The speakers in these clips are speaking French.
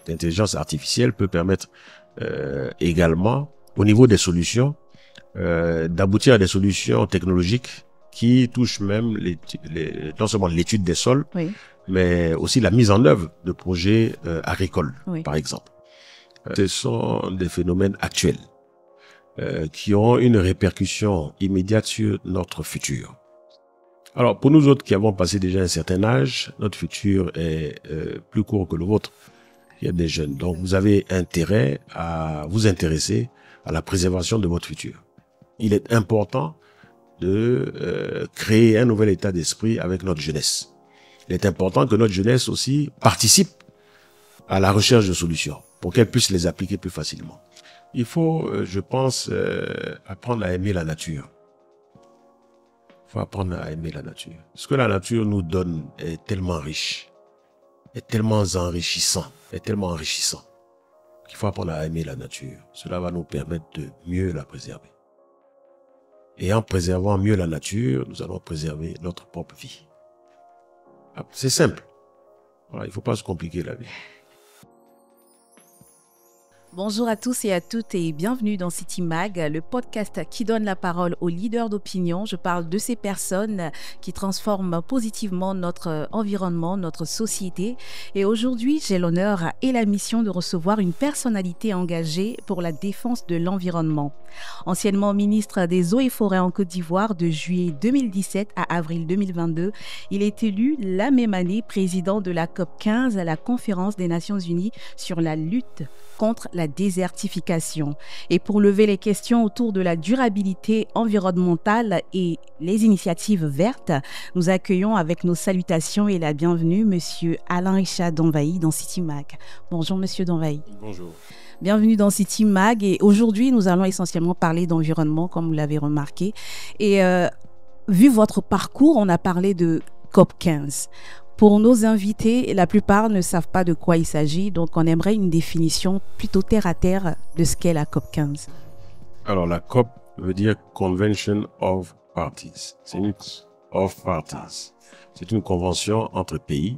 l'intelligence artificielle peut permettre également, au niveau des solutions, d'aboutir à des solutions technologiques qui touchent même non seulement l'étude des sols, Oui. mais aussi la mise en œuvre de projets agricoles, Oui. par exemple. Ce sont des phénomènes actuels qui ont une répercussion immédiate sur notre futur. Alors, pour nous autres qui avons passé déjà un certain âge, notre futur est plus court que le vôtre. Il y a des jeunes. Donc, vous avez intérêt à vous intéresser à la préservation de votre futur. Il est important de créer un nouvel état d'esprit avec notre jeunesse. Il est important que notre jeunesse aussi participe à la recherche de solutions pour qu'elle puisse les appliquer plus facilement. Il faut, je pense, apprendre à aimer la nature. Il faut apprendre à aimer la nature. Ce que la nature nous donne est tellement riche, est tellement enrichissant, qu'il faut apprendre à aimer la nature. Cela va nous permettre de mieux la préserver. Et en préservant mieux la nature, nous allons préserver notre propre vie. C'est simple. Voilà, il ne faut pas se compliquer la vie. Bonjour à tous et à toutes et bienvenue dans City Mag, le podcast qui donne la parole aux leaders d'opinion. Je parle de ces personnes qui transforment positivement notre environnement, notre société. Et aujourd'hui, j'ai l'honneur et la mission de recevoir une personnalité engagée pour la défense de l'environnement. Anciennement ministre des Eaux et Forêts en Côte d'Ivoire de juillet 2017 à avril 2022, il est élu la même année président de la COP15 à la Conférence des Nations Unies sur la lutte contre la désertification. Et pour lever les questions autour de la durabilité environnementale et les initiatives vertes, nous accueillons avec nos salutations et la bienvenue Monsieur Alain Richard Donvaï dans City Mag. Bonjour Monsieur Donvaï. Bonjour. Bienvenue dans City Mag et aujourd'hui nous allons essentiellement parler d'environnement comme vous l'avez remarqué. Et vu votre parcours, on a parlé de COP15. Pour nos invités, la plupart ne savent pas de quoi il s'agit, donc on aimerait une définition plutôt terre à terre de ce qu'est la COP15. Alors la COP veut dire Convention of Parties. C'est une convention entre pays,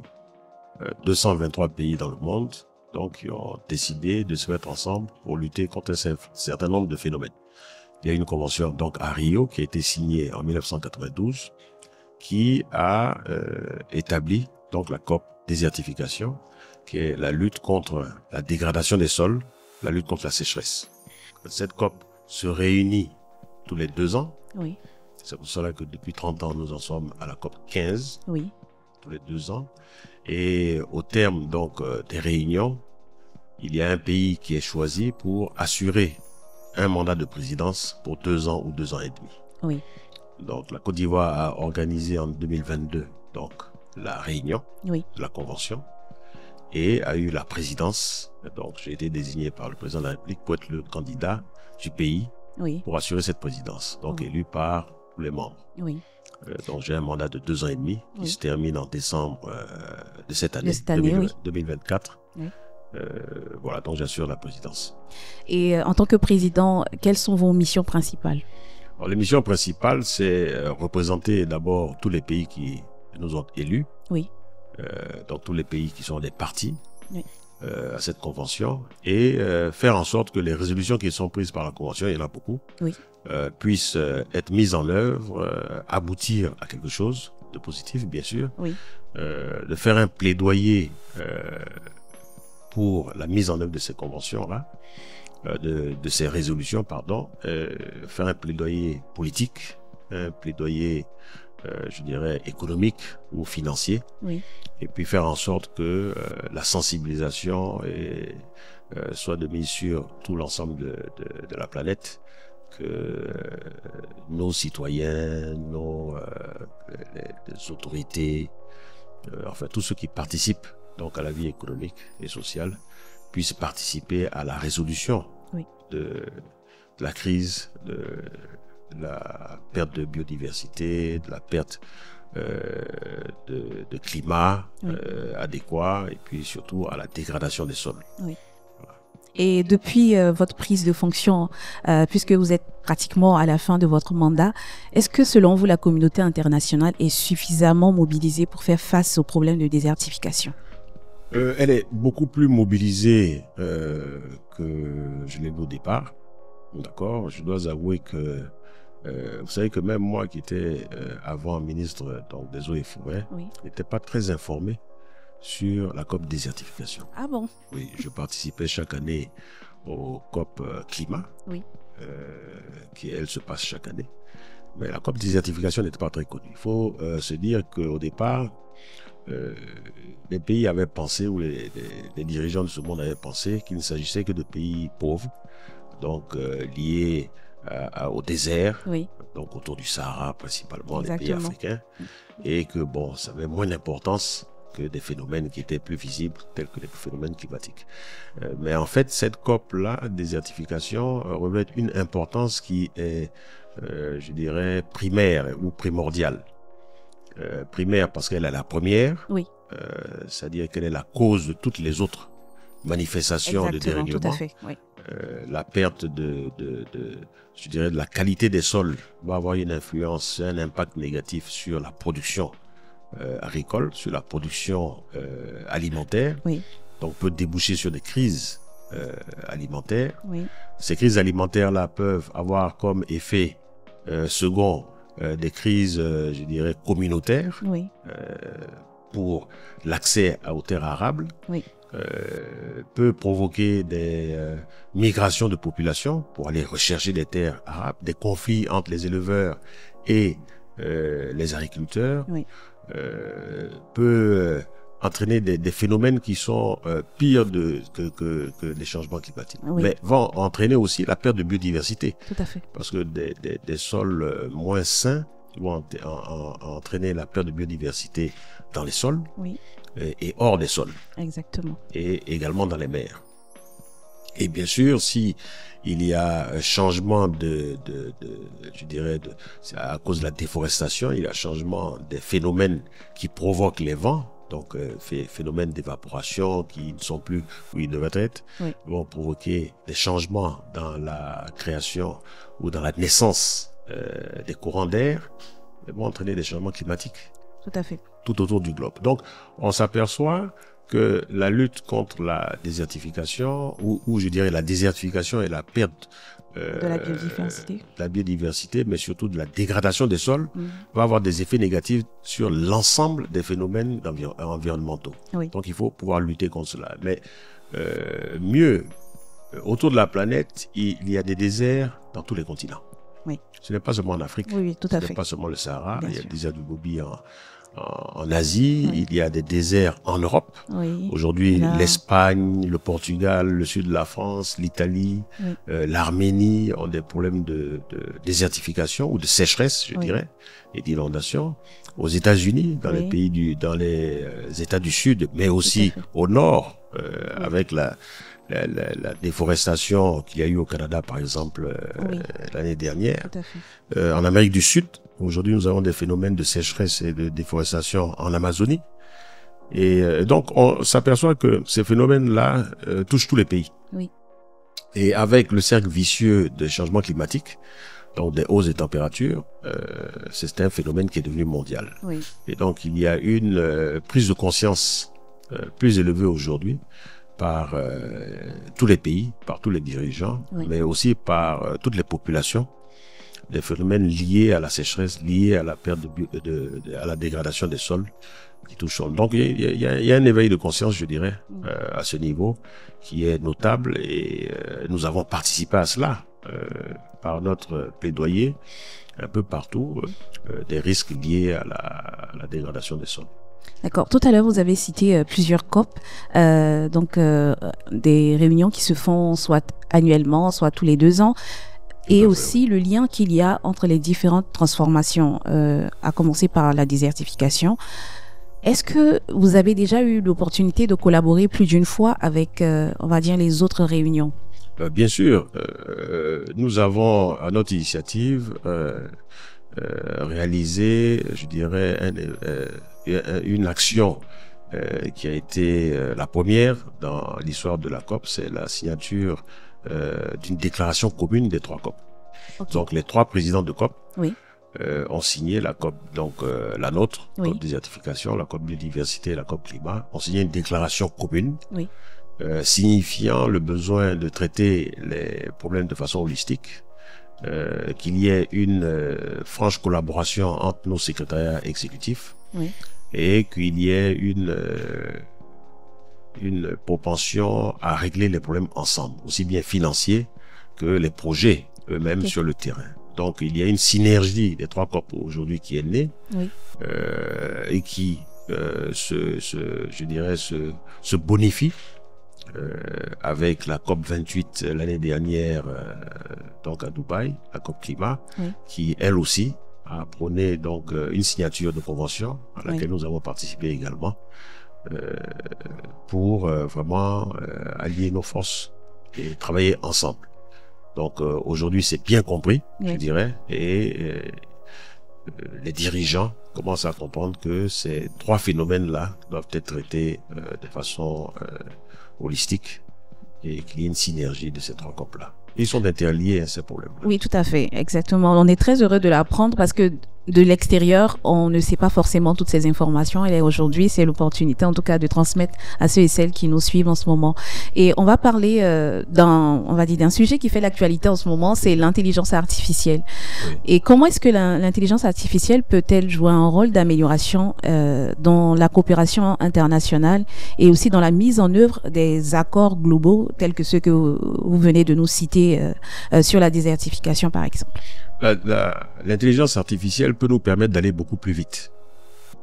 223 pays dans le monde, donc qui ont décidé de se mettre ensemble pour lutter contre un certain nombre de phénomènes. Il y a une convention donc à Rio qui a été signée en 1992 qui a établi donc la COP désertification, qui est la lutte contre la dégradation des sols, la lutte contre la sécheresse. Cette COP se réunit tous les 2 ans. Oui. C'est pour cela que depuis 30 ans, nous en sommes à la COP 15, oui. tous les 2 ans. Et au terme donc des réunions, il y a un pays qui est choisi pour assurer un mandat de présidence pour 2 ans ou 2 ans et demi. Oui. Donc la Côte d'Ivoire a organisé en 2022 donc la réunion de la convention et a eu la présidence. Donc j'ai été désigné par le président de la République pour être le candidat du pays pour assurer cette présidence, donc élu par tous les membres. Donc j'ai un mandat de 2 ans et demi qui se termine en décembre de cette année, 2024. Voilà, donc j'assure la présidence. Et en tant que président, quelles sont vos missions principales? Alors, les missions principales, c'est représenter d'abord tous les pays qui nous ont élus, donc tous les pays qui sont des parties à cette convention, et faire en sorte que les résolutions qui sont prises par la convention, il y en a beaucoup, puissent être mises en œuvre, aboutir à quelque chose de positif, bien sûr, de faire un plaidoyer pour la mise en œuvre de ces conventions-là, de ces résolutions, faire un plaidoyer politique, un plaidoyer, je dirais, économique ou financier, et puis faire en sorte que la sensibilisation soit de mise sur tout l'ensemble de la planète, que nos citoyens, les autorités, enfin tous ceux qui participent donc à la vie économique et sociale, puissent participer à la résolution de la crise, de la perte de biodiversité, de la perte de climat adéquat, et puis surtout à la dégradation des sols. Voilà. Et depuis votre prise de fonction, puisque vous êtes pratiquement à la fin de votre mandat, est-ce que selon vous la communauté internationale est suffisamment mobilisée pour faire face aux problèmes de désertification? Elle est beaucoup plus mobilisée que je l'ai vu au départ. D'accord. Je dois avouer que vous savez que même moi qui étais avant ministre donc, des eaux et forêts, n'étais pas très informé sur la COP désertification. Ah bon? Oui, je participais chaque année au COP climat, qui elle se passe chaque année. Mais la COP désertification n'était pas très connue. Il faut se dire qu'au départ, les pays avaient pensé, ou les dirigeants de ce monde avaient pensé qu'il ne s'agissait que de pays pauvres, donc liés au désert, donc autour du Sahara principalement, les pays africains, et que bon, ça avait moins d'importance que des phénomènes qui étaient plus visibles, tels que les phénomènes climatiques. Mais en fait, cette COP-là, désertification, revêt une importance qui est, je dirais, primaire ou primordiale. Primaire parce qu'elle est la première, c'est-à-dire qu'elle est la cause de toutes les autres manifestations de dérèglement. Tout à fait, la perte je dirais, de la qualité des sols va avoir une influence, un impact négatif sur la production agricole, sur la production alimentaire. Donc peut déboucher sur des crises alimentaires. Ces crises alimentaires-là peuvent avoir comme effet second des crises, je dirais, communautaires pour l'accès aux terres arables. Peut provoquer des migrations de population pour aller rechercher des terres arables, des conflits entre les éleveurs et les agriculteurs, peut entraîner des phénomènes qui sont pires que les changements climatiques, mais vont entraîner aussi la perte de biodiversité. Tout à fait. Parce que des sols moins sains vont entraîner la perte de biodiversité dans les sols et hors des sols. Exactement. Et également dans les mers. Et bien sûr, si il y a un changement je dirais, à cause de la déforestation, il y a un changement des phénomènes qui provoquent les vents, donc phénomènes d'évaporation qui ne sont plus où ils devraient être, vont provoquer des changements dans la création ou dans la naissance des courants d'air, vont entraîner des changements climatiques. Tout à fait. Tout autour du globe. Donc, on s'aperçoit que la lutte contre la désertification, ou je dirais la désertification et la perte de la biodiversité, mais surtout de la dégradation des sols, va avoir des effets négatifs sur l'ensemble des phénomènes environnementaux. Donc, il faut pouvoir lutter contre cela. Mais mieux, autour de la planète, il y a des déserts dans tous les continents. Ce n'est pas seulement en Afrique, tout à fait. Ce n'est pas seulement le Sahara, il y a le désert du Gobi en Asie, il y a des déserts en Europe. Aujourd'hui, l'Espagne, le Portugal, le sud de la France, l'Italie, l'Arménie ont des problèmes de désertification ou de sécheresse, je dirais, et d'inondation. Aux États-Unis, dans les pays dans les États du Sud, mais aussi au nord, avec la déforestation qu'il y a eu au Canada, par exemple, l'année dernière. En Amérique du Sud, aujourd'hui, nous avons des phénomènes de sécheresse et de déforestation en Amazonie. Et donc, on s'aperçoit que ces phénomènes-là touchent tous les pays. Et avec le cercle vicieux des changements climatiques, donc des hausses des températures, c'est un phénomène qui est devenu mondial. Et donc, il y a une prise de conscience plus élevée aujourd'hui par tous les pays, par tous les dirigeants, mais aussi par toutes les populations, des phénomènes liés à la sécheresse, liés à la perte à la dégradation des sols qui touchent. Donc il y a un éveil de conscience, je dirais, à ce niveau, qui est notable, et nous avons participé à cela par notre plaidoyer un peu partout, des risques liés à la dégradation des sols. D'accord. Tout à l'heure, vous avez cité plusieurs COP, donc des réunions qui se font soit annuellement, soit tous les 2 ans, et aussi le lien qu'il y a entre les différentes transformations, à commencer par la désertification. Est-ce que vous avez déjà eu l'opportunité de collaborer plus d'une fois avec, on va dire, les autres réunions? Bien sûr. Nous avons, à notre initiative, réalisé, je dirais, une action qui a été la première dans l'histoire de la COP, c'est la signature d'une déclaration commune des 3 COP. Donc les 3 présidents de COP ont signé la COP, donc la nôtre, Oui. COP désertification, la COP biodiversité et la COP climat, ont signé une déclaration commune Oui. signifiant le besoin de traiter les problèmes de façon holistique, qu'il y ait une franche collaboration entre nos secrétariats exécutifs Oui. et qu'il y ait une propension à régler les problèmes ensemble, aussi bien financiers que les projets eux-mêmes sur le terrain. Donc, il y a une synergie des 3 COP aujourd'hui qui est née Oui. et qui, je dirais, se bonifie avec la COP 28 l'année dernière, donc à Dubaï, la COP climat, Oui. qui elle aussi a prôné donc une signature de convention à laquelle nous avons participé également pour vraiment allier nos forces et travailler ensemble. Donc aujourd'hui c'est bien compris, je dirais, et les dirigeants commencent à comprendre que ces 3 phénomènes-là doivent être traités de façon holistique et qu'il y ait une synergie de ces 3 COP-là. Ils sont interliés à ces problèmes-là. Oui, tout à fait, exactement. On est très heureux de l'apprendre parce que de l'extérieur, on ne sait pas forcément toutes ces informations. Et aujourd'hui, c'est l'opportunité, en tout cas, de transmettre à ceux et celles qui nous suivent en ce moment. Et on va parler d'un sujet qui fait l'actualité en ce moment, c'est l'intelligence artificielle. Oui. Et comment est-ce que l'intelligence artificielle peut-elle jouer un rôle d'amélioration dans la coopération internationale et aussi dans la mise en œuvre des accords globaux tels que ceux que vous venez de nous citer sur la désertification, par exemple? L'intelligence artificielle peut nous permettre d'aller beaucoup plus vite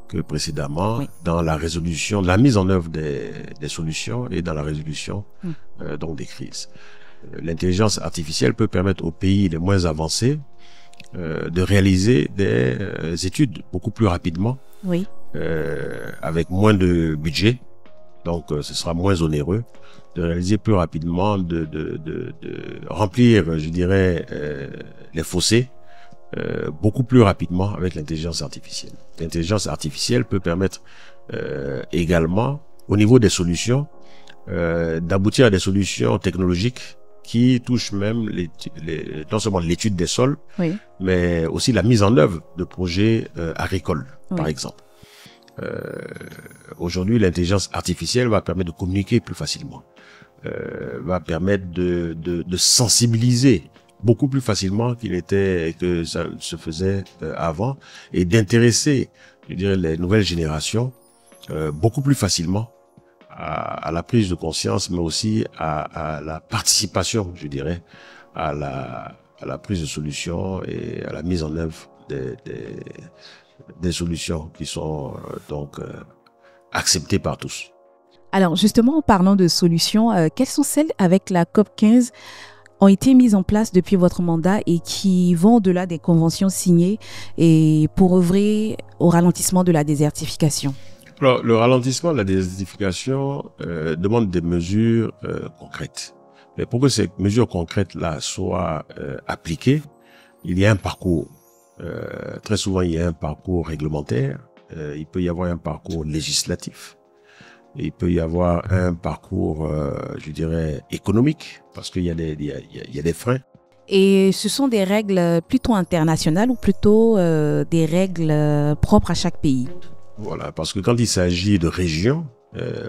que précédemment dans la résolution, la mise en œuvre des solutions et dans la résolution donc des crises. L'intelligence artificielle peut permettre aux pays les moins avancés de réaliser des études beaucoup plus rapidement, avec moins de budget, donc ce sera moins onéreux, de réaliser plus rapidement, de remplir, je dirais, les fossés beaucoup plus rapidement avec l'intelligence artificielle. L'intelligence artificielle peut permettre également, au niveau des solutions, d'aboutir à des solutions technologiques qui touchent même non seulement l'étude des sols, mais aussi la mise en œuvre de projets agricoles, par exemple. Aujourd'hui, l'intelligence artificielle va permettre de communiquer plus facilement, va permettre de sensibiliser beaucoup plus facilement que ça se faisait avant, et d'intéresser, je dirais, les nouvelles générations beaucoup plus facilement à la prise de conscience, mais aussi à la participation, je dirais, à la prise de solutions et à la mise en œuvre des solutions qui sont donc acceptées par tous. Alors justement, en parlant de solutions, quelles sont celles avec la COP 15 ont été mises en place depuis votre mandat et qui vont au-delà des conventions signées et pour œuvrer au ralentissement de la désertification? Alors, le ralentissement de la désertification demande des mesures concrètes. Mais pour que ces mesures concrètes-là soient appliquées, il y a un parcours. Très souvent, il y a un parcours réglementaire, il peut y avoir un parcours législatif, il peut y avoir un parcours, je dirais, économique, parce qu'il y a des freins. Et ce sont des règles plutôt internationales ou plutôt des règles propres à chaque pays? Voilà, parce que quand il s'agit de régions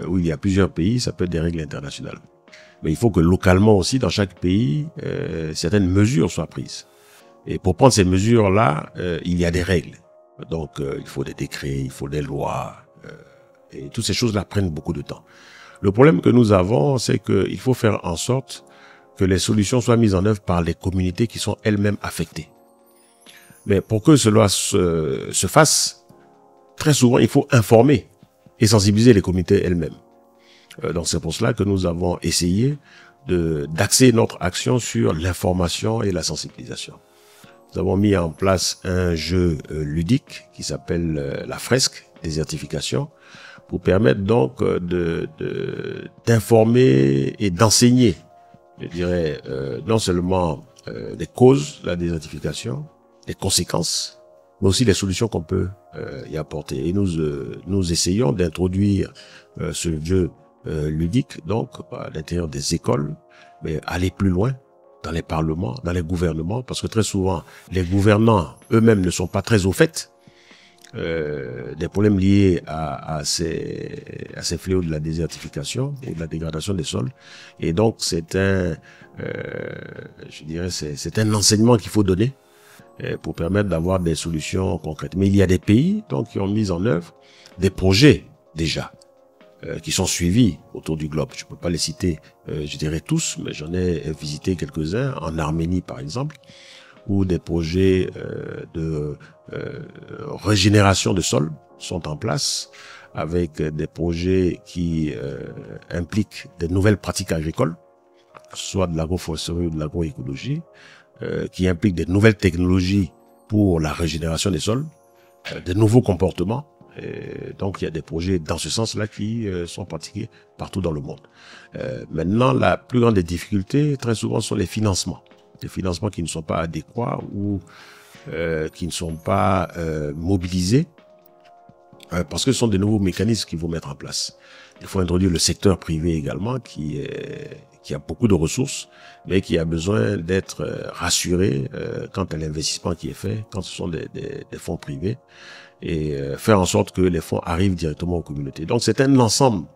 où il y a plusieurs pays, ça peut être des règles internationales. Mais il faut que localement aussi, dans chaque pays, certaines mesures soient prises. Et pour prendre ces mesures-là, il y a des règles. Donc, il faut des décrets, il faut des lois, et toutes ces choses-là prennent beaucoup de temps. Le problème que nous avons, c'est qu'il faut faire en sorte que les solutions soient mises en œuvre par les communautés qui sont elles-mêmes affectées. Mais pour que cela se fasse, très souvent, il faut informer et sensibiliser les communautés elles-mêmes. Donc, c'est pour cela que nous avons essayé d'axer notre action sur l'information et la sensibilisation. Nous avons mis en place un jeu ludique qui s'appelle la fresque désertification, pour permettre donc d'informer et d'enseigner, je dirais, non seulement les causes de la désertification, les conséquences, mais aussi les solutions qu'on peut y apporter. Et nous essayons d'introduire ce jeu ludique donc à l'intérieur des écoles, mais aller plus loin dans les parlements, dans les gouvernements, parce que très souvent, les gouvernants eux-mêmes ne sont pas très au fait des problèmes liés à ces fléaux de la désertification et de la dégradation des sols. Et donc, c'est un enseignement qu'il faut donner pour permettre d'avoir des solutions concrètes. Mais il y a des pays donc qui ont mis en œuvre des projets déjà qui sont suivis autour du globe. Je ne peux pas les citer, je dirais tous, mais j'en ai visité quelques-uns en Arménie par exemple, où des projets de régénération de sol sont en place avec des projets qui impliquent des nouvelles pratiques agricoles, soit de l'agroforesterie ou de l'agroécologie, qui impliquent des nouvelles technologies pour la régénération des sols, de nouveaux comportements. Et donc, il y a des projets dans ce sens-là qui sont pratiqués partout dans le monde. Maintenant, la plus grande des difficultés, très souvent, sont les financements. Des financements qui ne sont pas adéquats ou qui ne sont pas mobilisés parce que ce sont des nouveaux mécanismes qu'il faut mettre en place. Il faut introduire le secteur privé également qui a beaucoup de ressources, mais qui a besoin d'être rassuré quant à l'investissement qui est fait, quand ce sont des fonds privés, et faire en sorte que les fonds arrivent directement aux communautés. Donc c'est un ensemble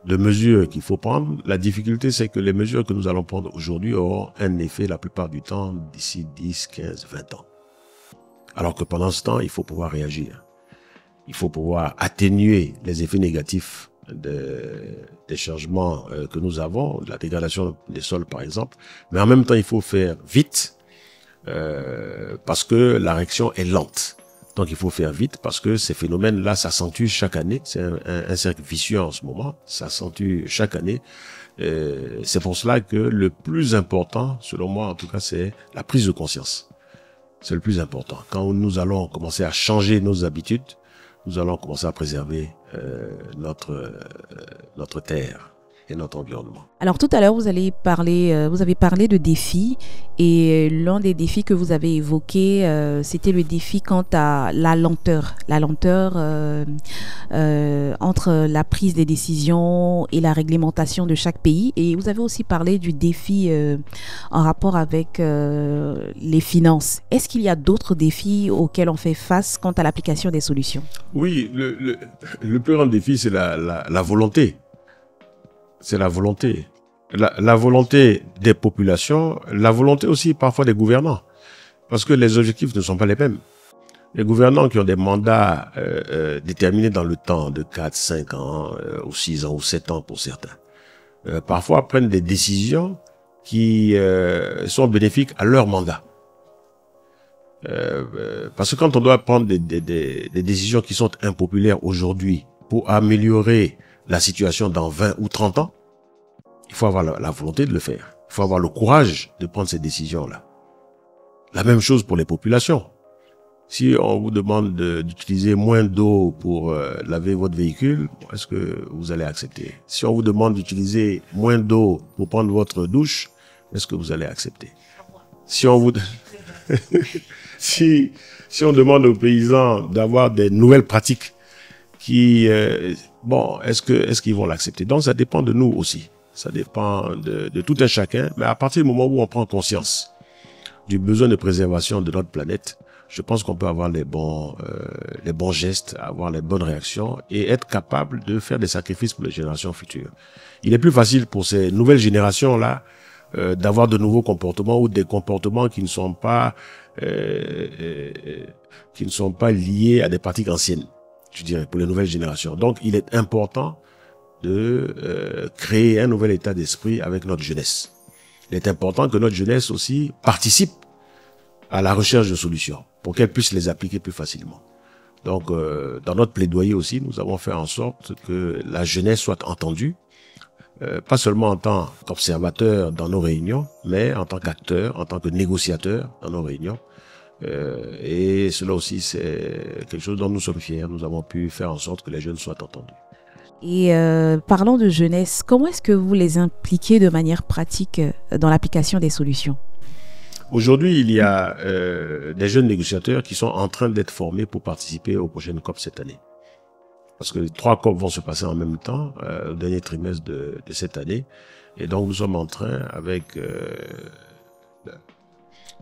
de mesures qu'il faut prendre. La difficulté, c'est que les mesures que nous allons prendre aujourd'hui auront un effet la plupart du temps d'ici 10, 15, 20 ans. Alors que pendant ce temps, il faut pouvoir réagir. Il faut pouvoir atténuer les effets négatifs des changements que nous avons, de la dégradation des sols par exemple. Mais en même temps, il faut faire vite parce que la réaction est lente. Donc il faut faire vite parce que ces phénomènes-là s'accentuent chaque année. C'est un cercle vicieux en ce moment. Ça s'accentue chaque année. C'est pour cela que le plus important, selon moi en tout cas, c'est la prise de conscience. C'est le plus important. Quand nous allons commencer à changer nos habitudes, nous allons commencer à préserver notre terre et notre environnement. Alors tout à l'heure, vous avez parlé de défis et l'un des défis que vous avez évoqué, c'était le défi quant à la lenteur entre la prise des décisions et la réglementation de chaque pays. Et vous avez aussi parlé du défi en rapport avec les finances. Est-ce qu'il y a d'autres défis auxquels on fait face quant à l'application des solutions? Oui, le plus grand défi, c'est la volonté. C'est la volonté. La volonté des populations, la volonté aussi parfois des gouvernants. Parce que les objectifs ne sont pas les mêmes. Les gouvernants qui ont des mandats déterminés dans le temps de 4, 5 ans, ou 6 ans, ou 7 ans pour certains, parfois prennent des décisions qui sont bénéfiques à leur mandat. Parce que quand on doit prendre des décisions qui sont impopulaires aujourd'hui pour améliorer la situation dans 20 ou 30 ans, il faut avoir la volonté de le faire. Il faut avoir le courage de prendre ces décisions-là. La même chose pour les populations. Si on vous demande d'utiliser moins d'eau pour laver votre véhicule, est-ce que vous allez accepter? Si on vous demande d'utiliser moins d'eau pour prendre votre douche, est-ce que vous allez accepter? Si on vous si on demande aux paysans d'avoir des nouvelles pratiques qui est-ce qu'ils vont l'accepter? Donc ça dépend de nous aussi. Ça dépend de tout un chacun. Mais à partir du moment où on prend conscience du besoin de préservation de notre planète, je pense qu'on peut avoir les bons gestes, avoir les bonnes réactions et être capable de faire des sacrifices pour les générations futures. Il est plus facile pour ces nouvelles générations-là d'avoir de nouveaux comportements ou des comportements qui ne sont pas liés à des pratiques anciennes, je dirais, pour les nouvelles générations. Donc, il est important de créer un nouvel état d'esprit avec notre jeunesse. Il est important que notre jeunesse aussi participe à la recherche de solutions pour qu'elle puisse les appliquer plus facilement. Donc, dans notre plaidoyer aussi, nous avons fait en sorte que la jeunesse soit entendue, pas seulement en tant qu'observateur dans nos réunions, mais en tant qu'acteur, en tant que négociateur dans nos réunions. Et cela aussi, c'est quelque chose dont nous sommes fiers. Nous avons pu faire en sorte que les jeunes soient entendus. Et parlant de jeunesse, comment est-ce que vous les impliquez de manière pratique dans l'application des solutions? Aujourd'hui, il y a des jeunes négociateurs qui sont en train d'être formés pour participer aux prochaines COP cette année. Parce que 3 COP vont se passer en même temps, au dernier trimestre de cette année. Et donc, nous sommes en train, avec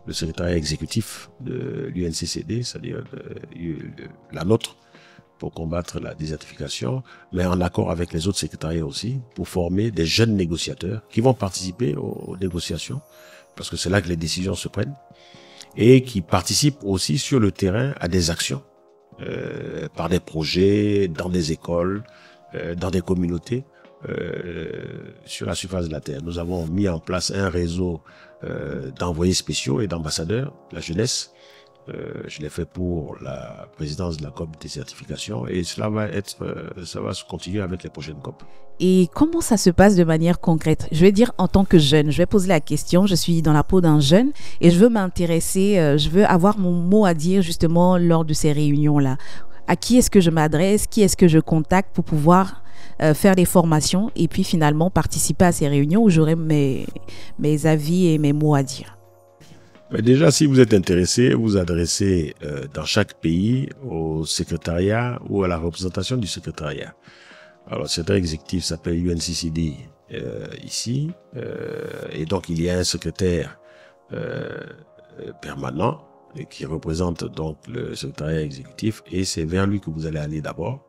le secrétariat exécutif de l'UNCCD, c'est-à-dire la nôtre, pour combattre la désertification, mais en accord avec les autres secrétariats aussi, pour former des jeunes négociateurs qui vont participer aux négociations, parce que c'est là que les décisions se prennent, et qui participent aussi sur le terrain à des actions, par des projets, dans des écoles, dans des communautés, sur la surface de la Terre. Nous avons mis en place un réseau d'envoyés spéciaux et d'ambassadeurs de la jeunesse. Je l'ai fait pour la présidence de la COP désertification et ça va se continuer avec les prochaines COP. Et comment ça se passe de manière concrète? Je vais dire en tant que jeune, je vais poser la question, je suis dans la peau d'un jeune et je veux m'intéresser, je veux avoir mon mot à dire justement lors de ces réunions-là. À qui est-ce que je m'adresse? Qui est-ce que je contacte pour pouvoir faire des formations et puis finalement participer à ces réunions où j'aurai mes avis et mes mots à dire? Mais déjà, si vous êtes intéressé, vous adressez dans chaque pays au secrétariat ou à la représentation du secrétariat. Alors, le secrétariat exécutif s'appelle UNCCD ici, et donc il y a un secrétaire permanent qui représente donc le secrétariat exécutif, et c'est vers lui que vous allez aller d'abord.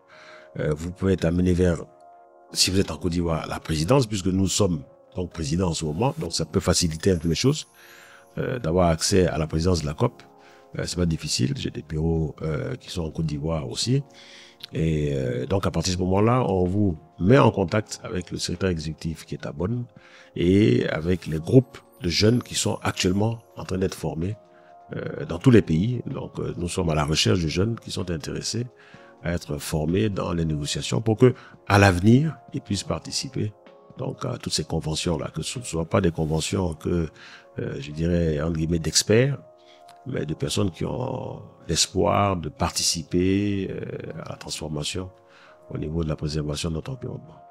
Vous pouvez être amené vers, si vous êtes en Côte d'Ivoire, la présidence, puisque nous sommes donc présidents en ce moment, donc ça peut faciliter un peu les choses. D'avoir accès à la présidence de la COP, c'est pas difficile. J'ai des bureaux qui sont en Côte d'Ivoire aussi. Et donc à partir de ce moment-là, on vous met en contact avec le secrétaire exécutif qui est à Bonn et avec les groupes de jeunes qui sont actuellement en train d'être formés dans tous les pays. Donc nous sommes à la recherche de jeunes qui sont intéressés à être formés dans les négociations pour que à l'avenir, ils puissent participer donc à toutes ces conventions-là, que ce ne soient pas des conventions que, je dirais, entre guillemets, d'experts, mais de personnes qui ont l'espoir de participer à la transformation au niveau de la préservation de notre environnement.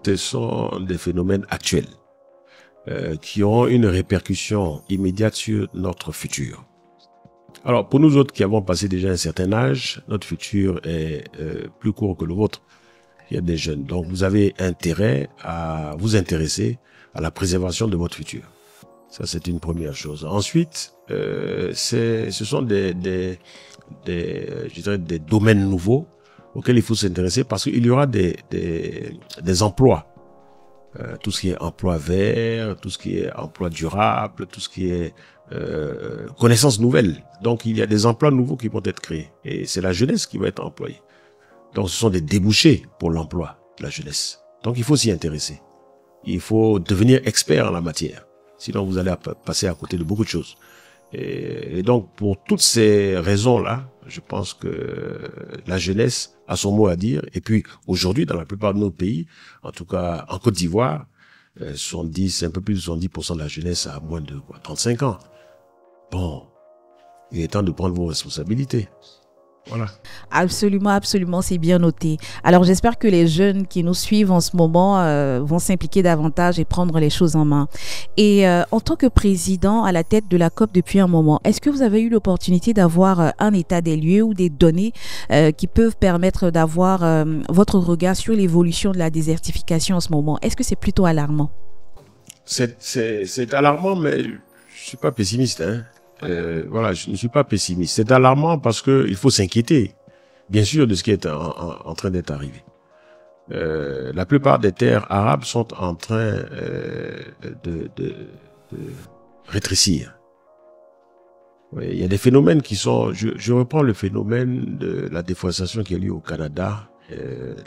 Ce sont des phénomènes actuels qui ont une répercussion immédiate sur notre futur. Alors, pour nous autres qui avons passé déjà un certain âge, notre futur est plus court que le vôtre. Il y a des jeunes. Donc, vous avez intérêt à vous intéresser à la préservation de votre futur. Ça, c'est une première chose. Ensuite, ce sont je dirais des domaines nouveaux auxquels il faut s'intéresser parce qu'il y aura des emplois. Tout ce qui est emploi vert, tout ce qui est emploi durable, tout ce qui est connaissances nouvelles. Donc, il y a des emplois nouveaux qui vont être créés. Et c'est la jeunesse qui va être employée. Donc, ce sont des débouchés pour l'emploi de la jeunesse. Donc, il faut s'y intéresser. Il faut devenir expert en la matière. Sinon, vous allez passer à côté de beaucoup de choses. Et donc, pour toutes ces raisons-là, je pense que la jeunesse a son mot à dire. Et puis, aujourd'hui, dans la plupart de nos pays, en tout cas en Côte d'Ivoire, un peu plus de 70% de la jeunesse a moins de 35 ans. Bon, il est temps de prendre vos responsabilités. Voilà. Absolument, absolument, c'est bien noté. Alors, j'espère que les jeunes qui nous suivent en ce moment vont s'impliquer davantage et prendre les choses en main. Et en tant que président à la tête de la COP depuis un moment, est-ce que vous avez eu l'opportunité d'avoir un état des lieux ou des données qui peuvent permettre d'avoir votre regard sur l'évolution de la désertification en ce moment? Est-ce que c'est plutôt alarmant? C'est alarmant, mais je suis pas pessimiste, hein. Voilà, je ne suis pas pessimiste. C'est alarmant parce que il faut s'inquiéter, bien sûr, de ce qui est en train d'être arrivé. La plupart des terres arabes sont en train de rétrécir. Oui, il y a des phénomènes qui sont... Je reprends le phénomène de la déforestation qui a lieu au Canada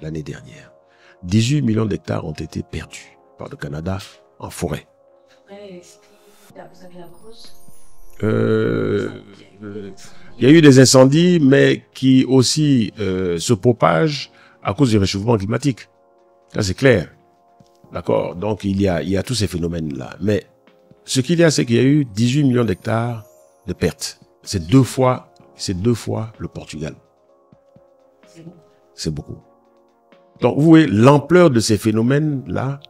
l'année dernière. 18 millions d'hectares ont été perdus par le Canada en forêt. Vous avez la cause? Il y a eu des incendies, mais qui aussi se propagent à cause du réchauffement climatique. Ça, c'est clair. D'accord? Donc, il y a tous ces phénomènes-là. Mais ce qu'il y a, c'est qu'il y a eu 18 millions d'hectares de pertes. C'est deux fois le Portugal. C'est beaucoup. Donc, vous voyez, l'ampleur de ces phénomènes-là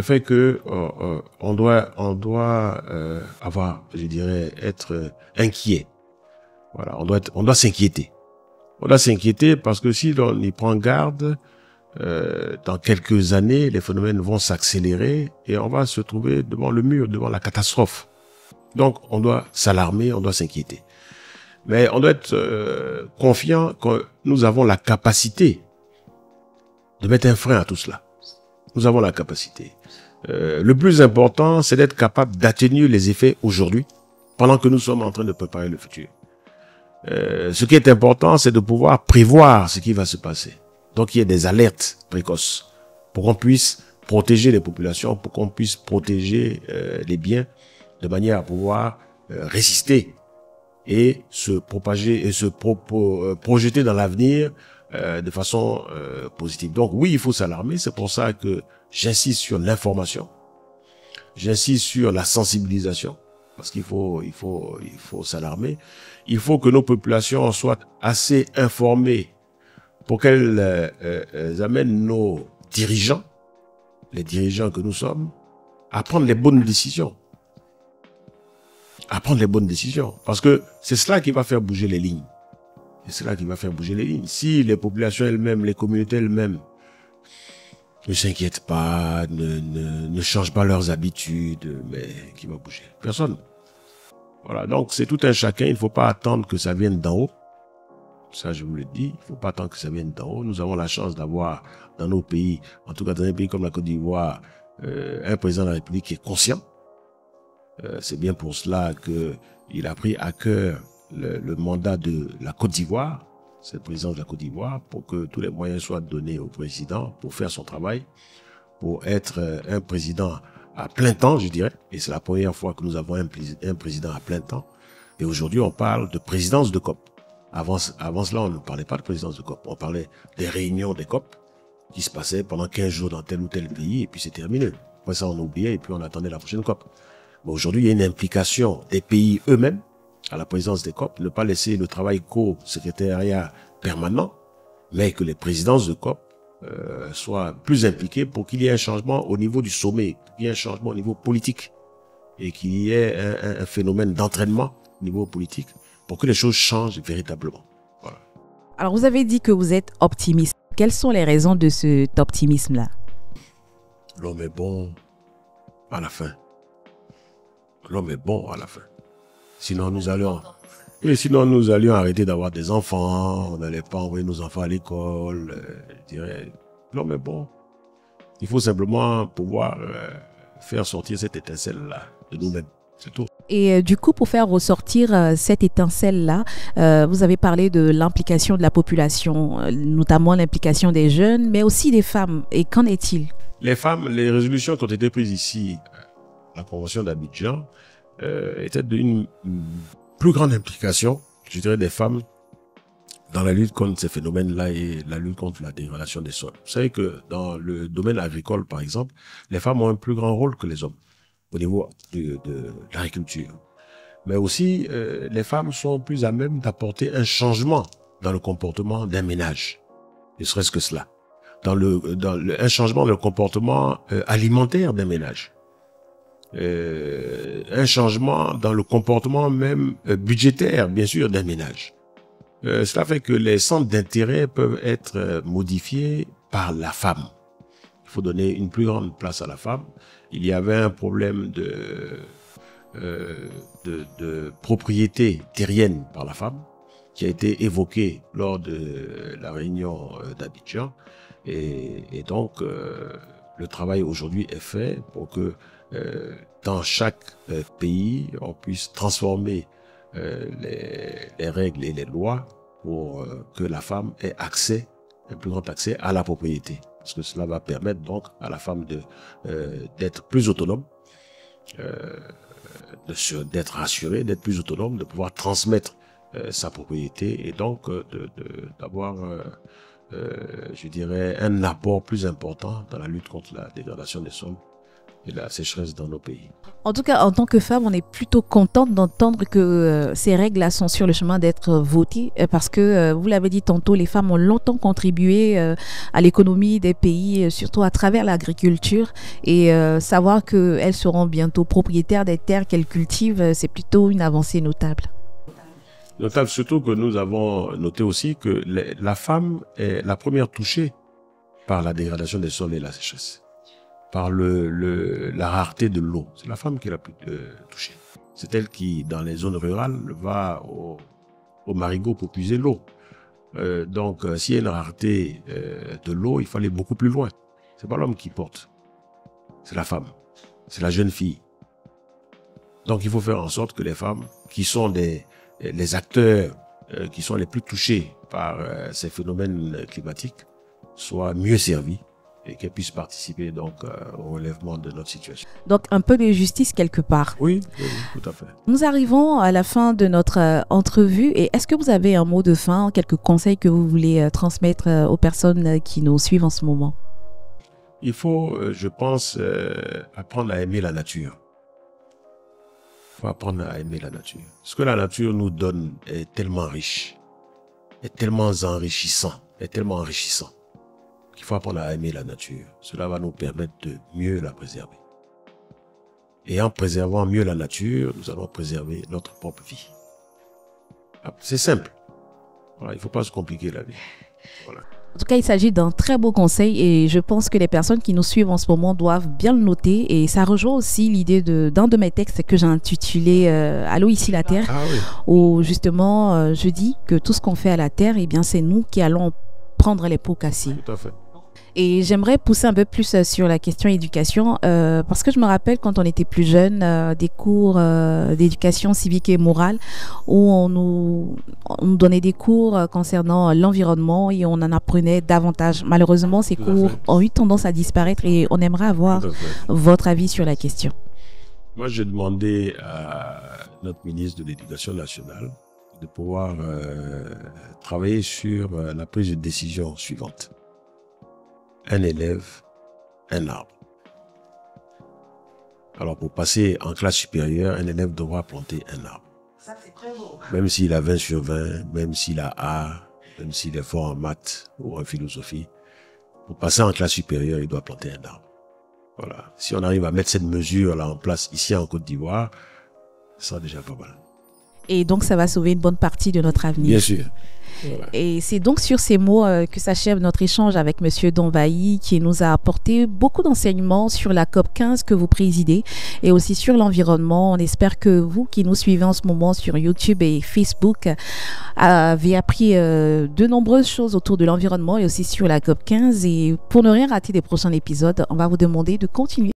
fait que on doit avoir, je dirais, être inquiet. Voilà, on doit s'inquiéter. On doit s'inquiéter parce que si on y prend garde, dans quelques années, les phénomènes vont s'accélérer et on va se trouver devant le mur, devant la catastrophe. Donc, on doit s'alarmer, on doit s'inquiéter. Mais on doit être confiant que nous avons la capacité de mettre un frein à tout cela. Nous avons la capacité. Le plus important, c'est d'être capable d'atténuer les effets aujourd'hui, pendant que nous sommes en train de préparer le futur. Ce qui est important, c'est de pouvoir prévoir ce qui va se passer. Donc, il y a des alertes précoces pour qu'on puisse protéger les populations, pour qu'on puisse protéger les biens, de manière à pouvoir résister et se propager et se projeter dans l'avenir de façon positive. Donc oui, il faut s'alarmer. C'est pour ça que j'insiste sur l'information, j'insiste sur la sensibilisation, parce qu'il faut s'alarmer. Il faut que nos populations soient assez informées pour qu'elles amènent nos dirigeants, les dirigeants que nous sommes, à prendre les bonnes décisions. À prendre les bonnes décisions. Parce que c'est cela qui va faire bouger les lignes. C'est cela qui va faire bouger les lignes. Si les populations elles-mêmes, les communautés elles-mêmes ne s'inquiètent pas, ne changent pas leurs habitudes, mais qui va bouger? Personne. Voilà, donc c'est tout un chacun. Il ne faut pas attendre que ça vienne d'en haut. Ça, je vous le dis. Il ne faut pas attendre que ça vienne d'en haut. Nous avons la chance d'avoir dans nos pays, en tout cas dans un pays comme la Côte d'Ivoire, un président de la République qui est conscient. C'est bien pour cela qu'il a pris à cœur le mandat de la Côte d'Ivoire, cette présidence de la Côte d'Ivoire, pour que tous les moyens soient donnés au président pour faire son travail, pour être un président à plein temps, je dirais. Et c'est la première fois que nous avons un président à plein temps. Et aujourd'hui, on parle de présidence de COP. Avant cela, on ne parlait pas de présidence de COP. On parlait des réunions des COP qui se passaient pendant 15 jours dans tel ou tel pays, et puis c'est terminé. Après ça, on oubliait, et puis on attendait la prochaine COP. Mais aujourd'hui, il y a une implication des pays eux-mêmes à la présidence des COP, ne pas laisser le travail co-secrétariat permanent, mais que les présidences de COP soient plus impliquées pour qu'il y ait un changement au niveau du sommet, qu'il y ait un changement au niveau politique et qu'il y ait un phénomène d'entraînement au niveau politique pour que les choses changent véritablement. Voilà. Alors, vous avez dit que vous êtes optimiste. Quelles sont les raisons de cet optimisme-là? L'homme est bon à la fin. L'homme est bon à la fin. Sinon, nous allions arrêter d'avoir des enfants, on n'allait pas envoyer nos enfants à l'école. Je dirais, l'homme est bon. Il faut simplement pouvoir faire sortir cette étincelle-là de nous-mêmes. C'est tout. Et du coup, pour faire ressortir cette étincelle-là, vous avez parlé de l'implication de la population, notamment l'implication des jeunes, mais aussi des femmes. Et qu'en est-il? Les femmes, les résolutions qui ont été prises ici, la Convention d'Abidjan, était d'une plus grande implication, je dirais, des femmes dans la lutte contre ces phénomènes-là et la lutte contre la dégradation des sols. Vous savez que dans le domaine agricole, par exemple, les femmes ont un plus grand rôle que les hommes au niveau de l'agriculture. Mais aussi, les femmes sont plus à même d'apporter un changement dans le comportement d'un ménage. Ne serait-ce que cela. Un changement dans le comportement alimentaire d'un ménage. Un changement dans le comportement même budgétaire, bien sûr, d'un ménage. Cela fait que les centres d'intérêt peuvent être modifiés par la femme. Il faut donner une plus grande place à la femme. Il y avait un problème de propriété terrienne par la femme qui a été évoqué lors de la réunion d'Abidjan. Et donc, le travail aujourd'hui est fait pour que dans chaque pays, on puisse transformer les règles et les lois pour que la femme ait accès, un plus grand accès à la propriété. Parce que cela va permettre donc à la femme d'être plus autonome, d'être rassurée, d'être plus autonome, de pouvoir transmettre sa propriété et donc d'avoir, je dirais, un apport plus important dans la lutte contre la dégradation des sols et la sécheresse dans nos pays. En tout cas, en tant que femme, on est plutôt contente d'entendre que ces règles-là sont sur le chemin d'être votées parce que, vous l'avez dit tantôt, les femmes ont longtemps contribué à l'économie des pays, surtout à travers l'agriculture. Et savoir qu'elles seront bientôt propriétaires des terres qu'elles cultivent, c'est plutôt une avancée notable. Notable surtout que nous avons noté aussi que la femme est la première touchée par la dégradation des sols et la sécheresse. Par la rareté de l'eau. C'est la femme qui est la plus touchée. C'est elle qui, dans les zones rurales, va au marigot pour puiser l'eau. Donc, s'il y a une rareté de l'eau, il faut aller beaucoup plus loin. C'est pas l'homme qui porte, c'est la femme, c'est la jeune fille. Donc, il faut faire en sorte que les femmes, qui sont les acteurs qui sont les plus touchés par ces phénomènes climatiques, soient mieux servies et qu'elles puissent participer donc au relèvement de notre situation. Donc, un peu de justice quelque part. Oui, tout à fait. Nous arrivons à la fin de notre entrevue. Et est-ce que vous avez un mot de fin, quelques conseils que vous voulez transmettre aux personnes qui nous suivent en ce moment? Il faut, je pense, apprendre à aimer la nature. Il faut apprendre à aimer la nature. Ce que la nature nous donne est tellement riche, est tellement enrichissant, qu'il faut apprendre à aimer la nature. Cela va nous permettre de mieux la préserver. Et en préservant mieux la nature, nous allons préserver notre propre vie. C'est simple. Voilà, il ne faut pas se compliquer la vie. Voilà. En tout cas, il s'agit d'un très beau conseil et je pense que les personnes qui nous suivent en ce moment doivent bien le noter. Et ça rejoint aussi l'idée d'un de mes textes que j'ai intitulé « Allô, ici la Terre », où justement, je dis que tout ce qu'on fait à la Terre, eh bien, c'est nous qui allons prendre les pots cassés. Tout à fait. Et j'aimerais pousser un peu plus sur la question éducation, parce que je me rappelle quand on était plus jeune, des cours d'éducation civique et morale, où on nous donnait des cours concernant l'environnement et on en apprenait davantage. Malheureusement, ces cours ont eu tendance à disparaître et on aimerait avoir votre avis sur la question. Moi, j'ai demandé à notre ministre de l'Éducation nationale de pouvoir travailler sur la prise de décision suivante. Un élève, un arbre. Alors, pour passer en classe supérieure, un élève devra planter un arbre. Ça, c'est très beau. Même s'il a 20 sur 20, même s'il a A, même s'il est fort en maths ou en philosophie, pour passer en classe supérieure, il doit planter un arbre. Voilà. Si on arrive à mettre cette mesure-là en place ici en Côte d'Ivoire, ça sera déjà pas mal. Et donc, ça va sauver une bonne partie de notre avenir. Bien sûr. Voilà. Et c'est donc sur ces mots que s'achève notre échange avec M. Donvaï, qui nous a apporté beaucoup d'enseignements sur la COP15 que vous présidez et aussi sur l'environnement. On espère que vous qui nous suivez en ce moment sur YouTube et Facebook avez appris de nombreuses choses autour de l'environnement et aussi sur la COP15. Et pour ne rien rater des prochains épisodes, on va vous demander de continuer